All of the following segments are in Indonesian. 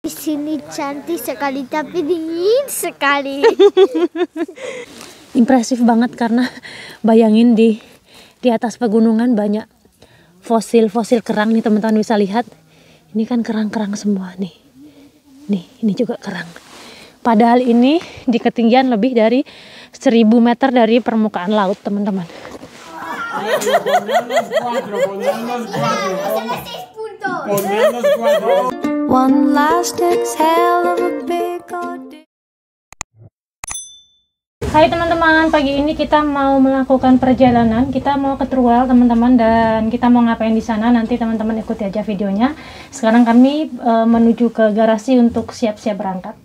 Di sini cantik sekali tapi dingin sekali. Impresif banget karena bayangin di atas pegunungan banyak fosil kerang nih teman-teman, bisa lihat. Ini kan kerang-kerang semua nih. Nih, ini juga kerang. Padahal ini di ketinggian lebih dari 1000 meter dari permukaan laut, teman-teman. One last exhale of a big old day. Hai teman-teman, pagi ini kita mau melakukan perjalanan. Kita mau ke Teruel teman-teman, dan kita mau ngapain di sana nanti teman-teman ikuti aja videonya. Sekarang kami menuju ke garasi untuk siap-siap berangkat.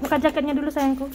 Buka jaketnya dulu sayangku.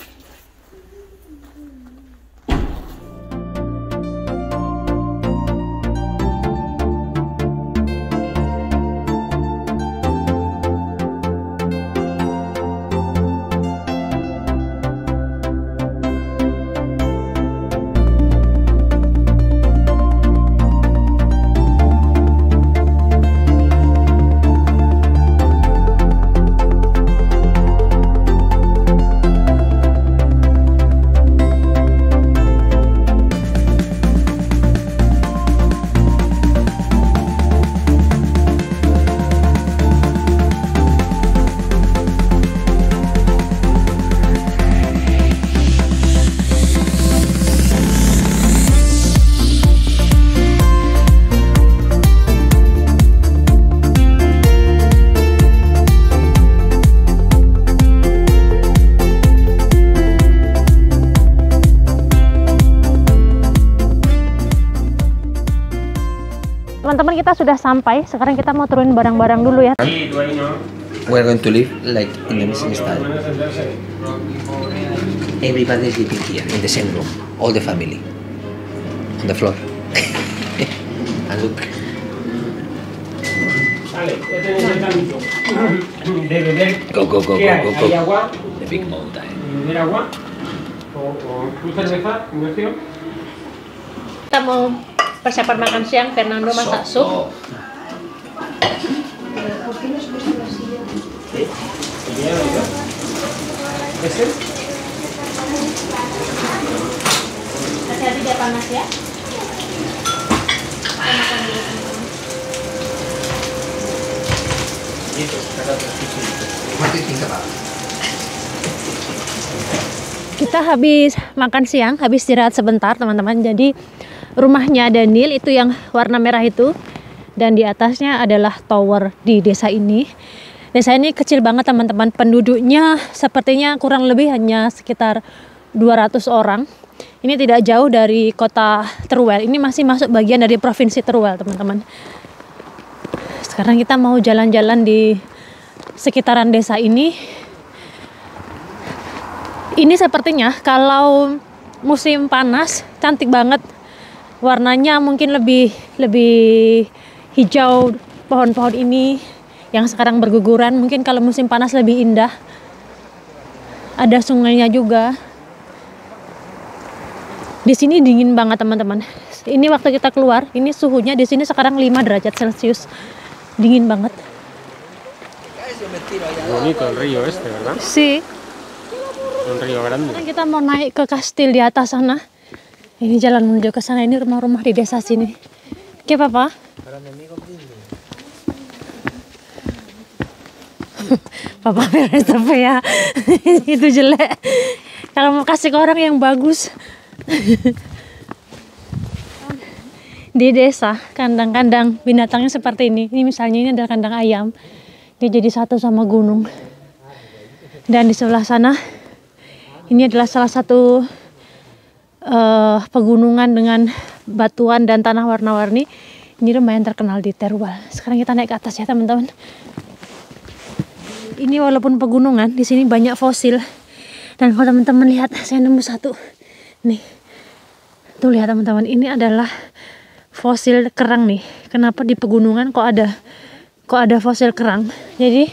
Teman-teman, kita sudah sampai. Sekarang kita mau turunin barang-barang dulu ya. We're going to live like in the missing style. Everybody is living here in the same room. All the family. On the floor. And look. Go, go, go, go, go, go. The big mountain. Kita mau persiapan makan siang. Fernando masak sup. Hati-hati dia panas ya. Kita habis makan siang, habis istirahat sebentar teman-teman. Jadi rumahnya Daniel itu yang warna merah itu, dan di atasnya adalah tower di desa ini. Desa ini kecil banget teman-teman, penduduknya sepertinya kurang lebih hanya sekitar 200 orang. Ini tidak jauh dari kota Teruel, ini masih masuk bagian dari provinsi Teruel teman-teman. Sekarang kita mau jalan-jalan di sekitaran desa ini. Ini sepertinya kalau musim panas cantik banget. Warnanya mungkin lebih hijau pohon-pohon ini yang sekarang berguguran. Mungkin kalau musim panas lebih indah. Ada sungainya juga. Di sini dingin banget teman-teman. Ini waktu kita keluar, ini suhunya di sini sekarang 5 derajat Celcius. Dingin banget. Bonito el río este, ¿verdad? Sí. Un río grande. Kita mau naik ke kastil di atas sana. Ini jalan menuju ke sana, ini rumah-rumah di desa sini. Oke, Papa? Papa beres apa ya? Itu jelek. Kalau mau kasih ke orang yang bagus. Di desa, kandang-kandang binatangnya seperti ini. Ini misalnya ini adalah kandang ayam. Dia jadi satu sama gunung. Dan di sebelah sana, ini adalah salah satu pegunungan dengan batuan dan tanah warna-warni. Ini lumayan terkenal di Teruel. Sekarang kita naik ke atas ya teman-teman. Ini walaupun pegunungan, di sini banyak fosil. Dan kalau teman-teman lihat, saya nemu satu. Nih, tuh lihat teman-teman, ini adalah fosil kerang nih. Kenapa di pegunungan kok ada fosil kerang? Jadi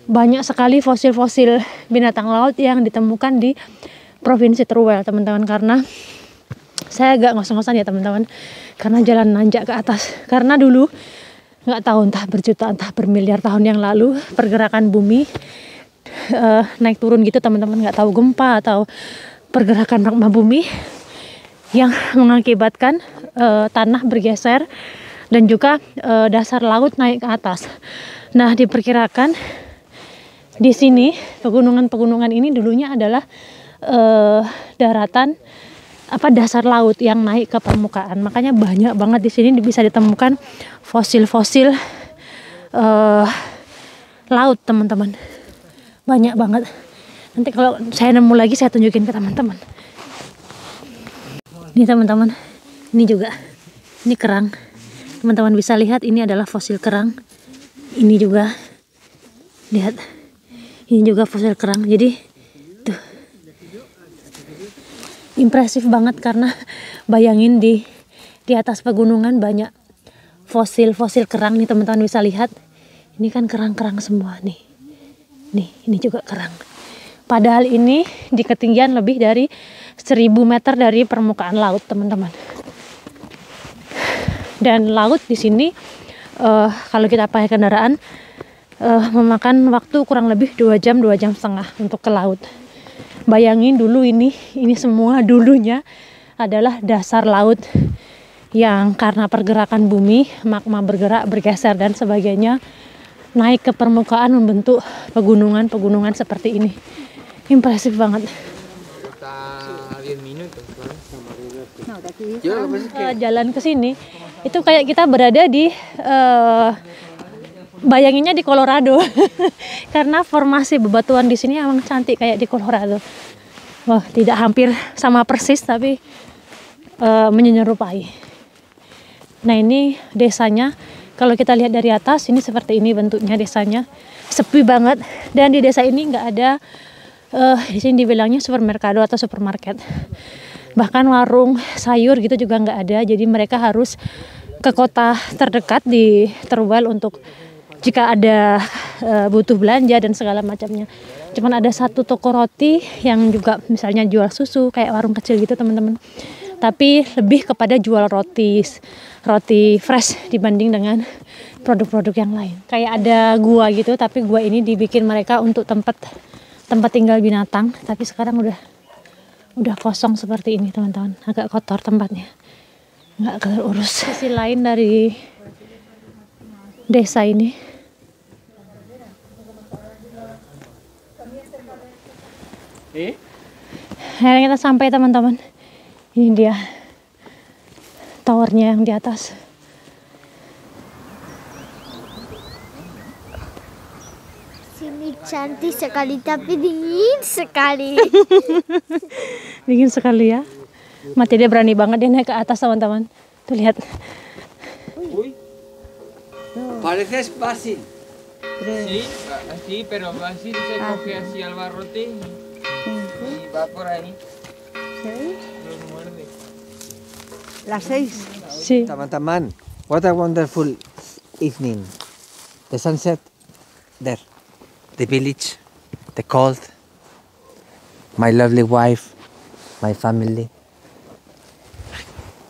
banyak sekali fosil-fosil binatang laut yang ditemukan di Provinsi Teruel teman-teman, karena Saya agak ngos-ngosan ya teman-teman, karena jalan nanjak ke atas. Karena dulu nggak tahu entah berjuta entah bermiliar tahun yang lalu pergerakan bumi naik turun gitu teman-teman, nggak tahu gempa atau pergerakan magma bumi yang mengakibatkan tanah bergeser dan juga dasar laut naik ke atas. Nah, diperkirakan di sini pegunungan-pegunungan ini dulunya adalah daratan dasar laut yang naik ke permukaan. Makanya banyak banget di sini bisa ditemukan fosil-fosil laut, teman-teman. Banyak banget. Nanti kalau saya nemu lagi saya tunjukin ke teman-teman. Ini teman-teman, ini juga. Ini kerang. Teman-teman bisa lihat ini adalah fosil kerang. Ini juga. Lihat. Ini juga fosil kerang. Jadi tuh. Impresif banget karena bayangin di atas pegunungan banyak fosil-fosil kerang nih, teman-teman bisa lihat. Ini kan kerang-kerang semua nih. Nih, ini juga kerang. Padahal ini di ketinggian lebih dari 1000 meter dari permukaan laut, teman-teman. Dan laut di sini kalau kita pakai kendaraan memakan waktu kurang lebih 2 jam, 2 jam setengah untuk ke laut. Bayangin dulu ini semua dulunya adalah dasar laut yang karena pergerakan bumi, magma bergerak, bergeser dan sebagainya, naik ke permukaan membentuk pegunungan-pegunungan seperti ini. Impresif banget. Jalan ke sini itu kayak kita berada di bayanginnya di Colorado. Karena formasi bebatuan di sini emang cantik kayak di Colorado. Wah, tidak hampir sama persis tapi menyerupai. Nah, ini desanya. Kalau kita lihat dari atas ini seperti ini bentuknya desanya. Sepi banget dan di desa ini nggak ada di sini dibilangnya supermerkado atau supermarket. Bahkan warung sayur gitu juga nggak ada. Jadi mereka harus ke kota terdekat di Teruel untuk jika ada butuh belanja dan segala macamnya. Cuman ada satu toko roti yang juga misalnya jual susu kayak warung kecil gitu, teman-teman. Tapi lebih kepada jual roti fresh dibanding dengan produk-produk yang lain. Kayak ada gua gitu, tapi gua ini dibikin mereka untuk tempat tinggal binatang. Tapi sekarang udah kosong seperti ini, teman-teman. Agak kotor tempatnya, nggak keurus. Sisi lain dari desa ini. Akhirnya kita sampai, teman-teman. Ini dia towernya yang di atas. Sini cantik sekali tapi dingin sekali. Dingin sekali ya. Mati dia berani banget dia naik ke atas, teman-teman. Tuh lihat. Pareces fácil. Sí, así, pero fácil se coge así al barrote y va por ahí. Los muerde. Las 6. Sí. Teman-teman, what a wonderful evening. The sunset there, the village, the cold, my lovely wife, my family.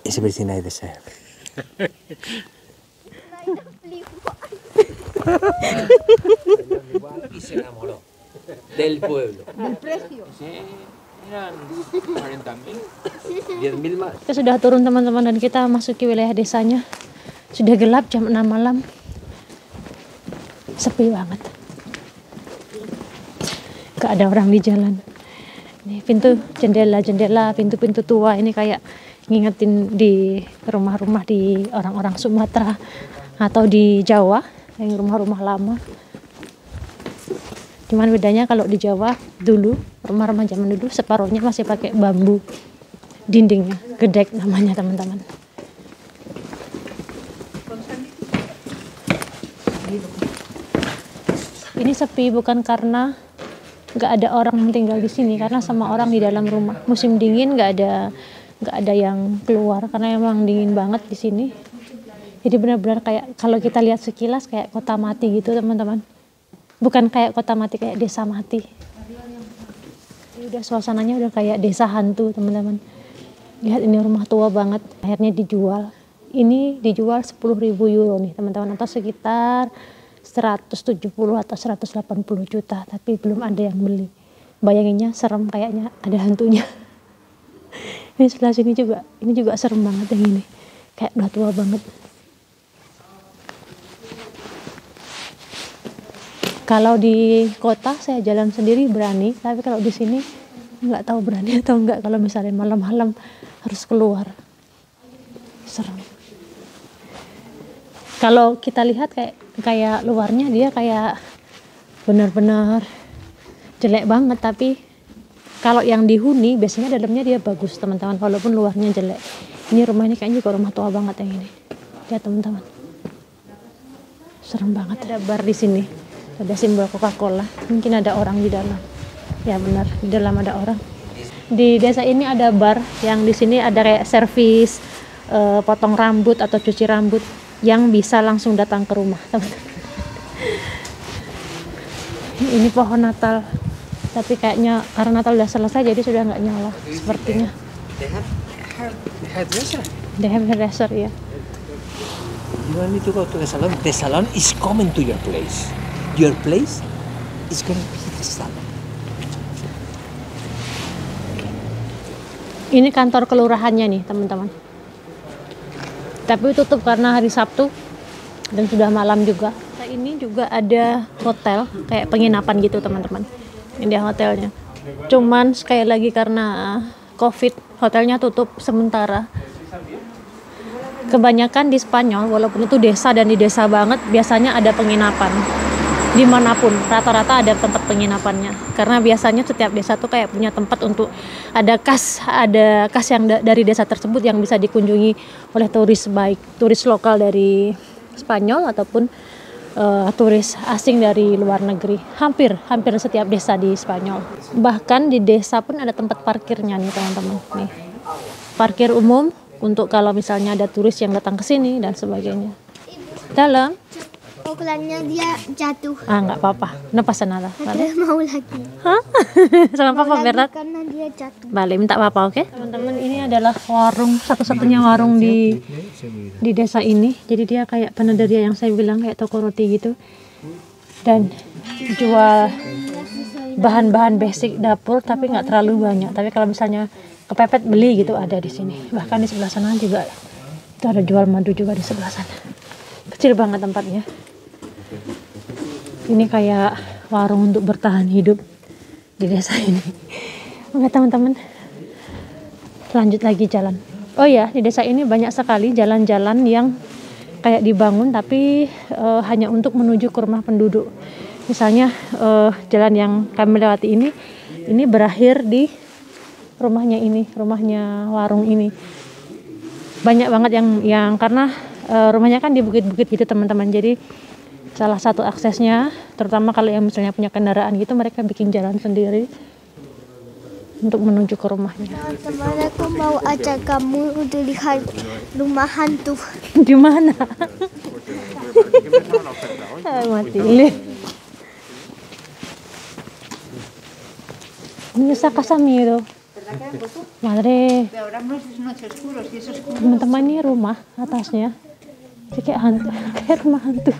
It's everything I deserve. Y se enamoró del pueblo. Sí, eran 40.000. 10.000 más. Kita sudah turun, teman-teman, dan kita masuki wilayah desanya. Sudah gelap jam 6 malam. Sepi banget. Gak ada orang di jalan. Ini pintu, jendela, pintu-pintu tua ini kayak ngingetin di rumah-rumah di orang-orang Sumatera atau di Jawa, yang rumah-rumah lama. Cuman bedanya kalau di Jawa dulu, rumah-rumah zaman dulu separuhnya masih pakai bambu dindingnya, gedek namanya, teman-teman. Ini sepi bukan karena nggak ada orang yang tinggal di sini, karena sama orang di dalam rumah. Musim dingin nggak ada yang keluar karena emang dingin banget di sini. Jadi benar-benar kayak kalau kita lihat sekilas kayak kota mati gitu, teman-teman. Bukan kayak kota mati, kayak desa mati. Ini udah suasananya udah kayak desa hantu, teman-teman. Lihat ini rumah tua banget, akhirnya dijual. Ini dijual 10.000 euro nih teman-teman, atau sekitar 170 atau 180 juta, tapi belum ada yang beli. Bayanginnya serem, kayaknya ada hantunya. Ini sebelah sini juga, ini juga serem banget yang ini, kayak udah tua banget. Kalau di kota saya jalan sendiri berani, tapi kalau di sini nggak tahu berani atau enggak. Kalau misalnya malam-malam harus keluar, serem. Kalau kita lihat kayak luarnya dia kayak benar-benar jelek banget, tapi kalau yang dihuni biasanya dalamnya dia bagus teman-teman, walaupun luarnya jelek. Ini rumah ini kayaknya juga rumah tua banget yang ini. Lihat teman-teman, serem banget. Ada bar di sini, ada simbol Coca-Cola, mungkin ada orang di dalam. Ya benar, di dalam ada orang. Di desa ini ada bar yang di sini ada kayak servis potong rambut atau cuci rambut yang bisa langsung datang ke rumah, teman-teman. Ini pohon Natal, tapi kayaknya karena Natal udah selesai jadi sudah nggak nyala sepertinya. They have hairdresser. They have hairdresser, ya. You don't need to go to the salon. The salon is coming to your place. Your place is going to be the salon. Ini kantor kelurahannya nih teman-teman, tapi tutup karena hari Sabtu dan sudah malam juga. Ini juga ada hotel kayak penginapan gitu teman-teman. Ini dia hotelnya, cuman sekali lagi karena COVID hotelnya tutup sementara. Kebanyakan di Spanyol, walaupun itu desa dan di desa banget, biasanya ada penginapan dimanapun, rata-rata ada tempat penginapannya, karena biasanya setiap desa tuh kayak punya tempat untuk ada kas yang dari desa tersebut yang bisa dikunjungi oleh turis, baik turis lokal dari Spanyol ataupun turis asing dari luar negeri. Hampir setiap desa di Spanyol, bahkan di desa pun ada tempat parkirnya nih teman-teman. Nih, parkir umum untuk kalau misalnya ada turis yang datang ke sini dan sebagainya. Dalam Ukurannya dia jatuh. nggak apa-apa, no pasa nada, vale? Mau lagi. Hah? Sama papa, Lagi verdad? karena dia jatuh. Balik minta papa, oke? Teman-teman, ini adalah warung, satu-satunya warung di desa ini. Jadi dia kayak penaderia yang saya bilang, kayak toko roti gitu. Dan jual bahan-bahan basic dapur, tapi nggak terlalu banyak. Tapi kalau misalnya kepepet beli gitu ada di sini. Bahkan di sebelah sana juga itu ada jual madu juga di sebelah sana. Kecil banget tempatnya. Ini kayak warung untuk bertahan hidup di desa ini. Oke teman-teman, lanjut lagi jalan. Oh ya, di desa ini banyak sekali jalan-jalan yang kayak dibangun tapi hanya untuk menuju ke rumah penduduk. Misalnya jalan yang kami lewati ini berakhir di rumahnya ini, rumahnya warung ini. Banyak banget yang karena rumahnya kan di bukit-bukit gitu teman-teman. Jadi salah satu aksesnya, terutama kalau yang misalnya punya kendaraan gitu, mereka bikin jalan sendiri untuk menuju ke rumahnya. Teman aku mau ajak kamu untuk lihat rumah hantu. Di mana? Mati. Ini Sakasami itu. Madre. Teman-teman, ini rumah atasnya. Jadi kayak hantu, kayak rumah hantu.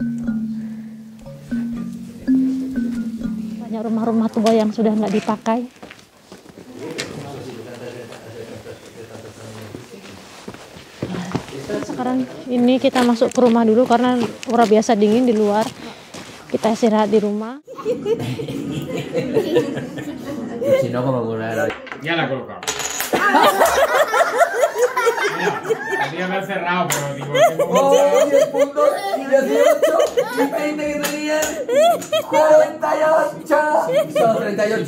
Banyak rumah-rumah tua yang sudah nggak dipakai. Sekarang ini kita masuk ke rumah dulu karena luar biasa dingin di luar. Kita istirahat di rumah. Si no, como volver. Ya la he colocado. Podría haber cerrado, pero digo, tengo... 20 que tenían 48. Son 38.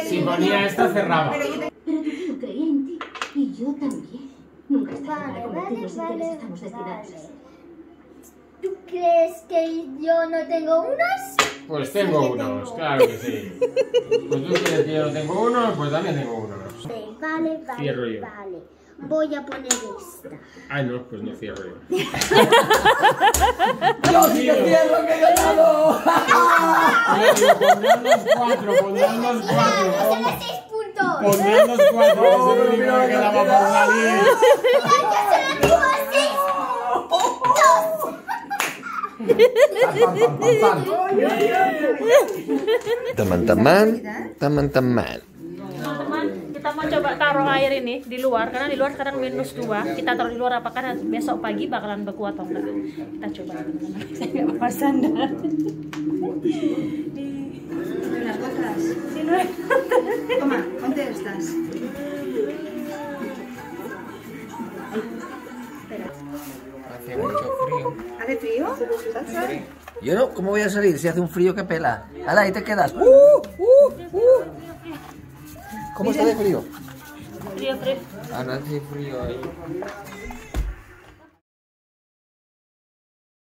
Si ponía esta, cerraba. Pero yo no creí en ti. Y yo también. Nunca está claro que los intereses estamos destinados a ser. ¿Tú crees que yo no tengo unos? Pues tengo unos, claro que sí. Pues tú quieres que yo no tengo unos, pues también tengo unos. Vale, Cierro yo. vale. Voy a poner esta. Ay, no, pues no cierro yo. ¡Yo sí que cierro, que he ganado! Pondrán los cuatro. Son 6 puntos. Pondrán los cuatro, que es el único que quedaba por salir. Teman-teman, teman-teman. Teman-teman, kita mau coba taruh air ini di luar karena di luar sekarang -2. Kita taruh di luar apakah besok pagi bakalan beku atau enggak? Kita coba teman-teman. Saya nggak bawa sandal. Las gotas. Toma, ponte estas. Hace mucho frío. ¿Hace frío? Yo no, ¿cómo voy a salir si hace un frío que pela? ¡Hala, ahí te quedas! ¿Cómo está de frío? Frío. Ahora hace frío ahí.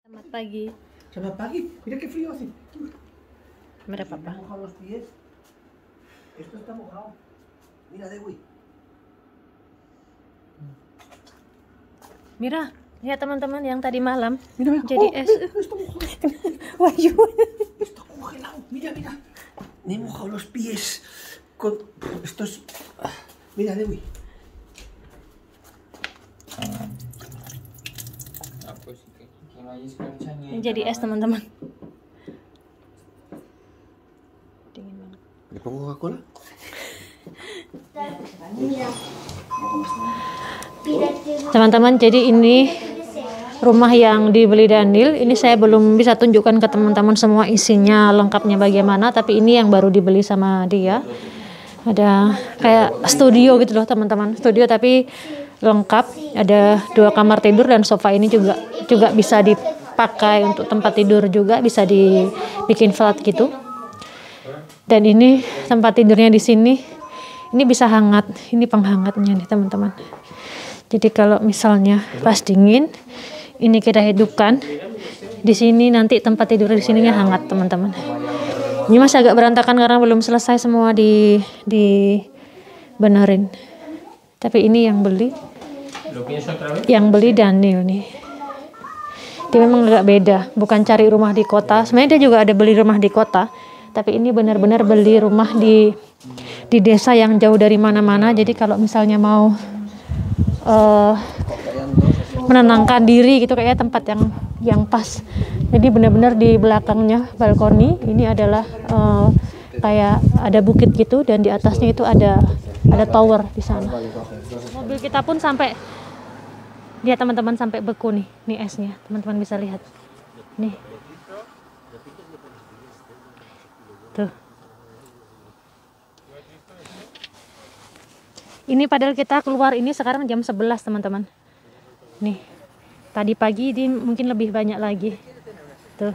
Selamat pagi. Selamat pagi, mira qué frío hace. Mira papa. Mojado los pies. Esto está mojado. Mira, Dewi. Mira, lihat teman-teman yang tadi malam Mira, mira. jadi es. Está mojado. Wahyu. Está congelado. Mira, mira. Me he mojado los pies. Con... Esto es... Mira, Dewi. Ah, pues que no hay escarchaña. Ini jadi es teman-teman. Dingin banget. ¿Le pongo Coca-Cola? Teman-teman, jadi ini rumah yang dibeli Daniel. Ini saya belum bisa tunjukkan ke teman-teman semua isinya lengkapnya bagaimana, tapi ini yang baru dibeli sama dia. Ada kayak studio gitu loh teman-teman, studio tapi lengkap. Ada 2 kamar tidur dan sofa ini juga bisa dipakai untuk tempat tidur juga, bisa dibikin flat gitu. Dan ini tempat tidurnya di sini. Ini bisa hangat, ini penghangatnya nih teman-teman. Jadi kalau misalnya pas dingin, ini kita hidupkan. Di sini nanti tempat tidur di sininya hangat teman-teman. Ini masih agak berantakan karena belum selesai semua dibenerin. Tapi ini yang beli Daniel nih. Dia memang agak beda, bukan cari rumah di kota. Sebenarnya dia juga ada beli rumah di kota, tapi ini benar-benar beli rumah di desa yang jauh dari mana-mana. Jadi kalau misalnya mau menenangkan diri gitu, kayaknya tempat yang pas. Jadi benar-benar di belakangnya balkoni ini adalah kayak ada bukit gitu, dan di atasnya itu ada tower di sana. Mobil kita pun sampai, lihat teman-teman, sampai beku nih esnya. Teman-teman bisa lihat nih, tuh. Ini padahal kita keluar ini sekarang jam 11 teman-teman. Nih, tadi pagi ini mungkin lebih banyak lagi. Tuh.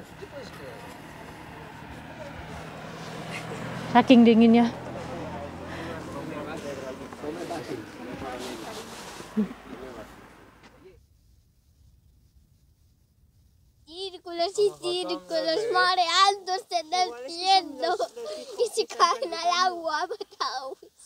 Saking dinginnya. Círculos mareándose en el cielo y se caen al agua, mataos.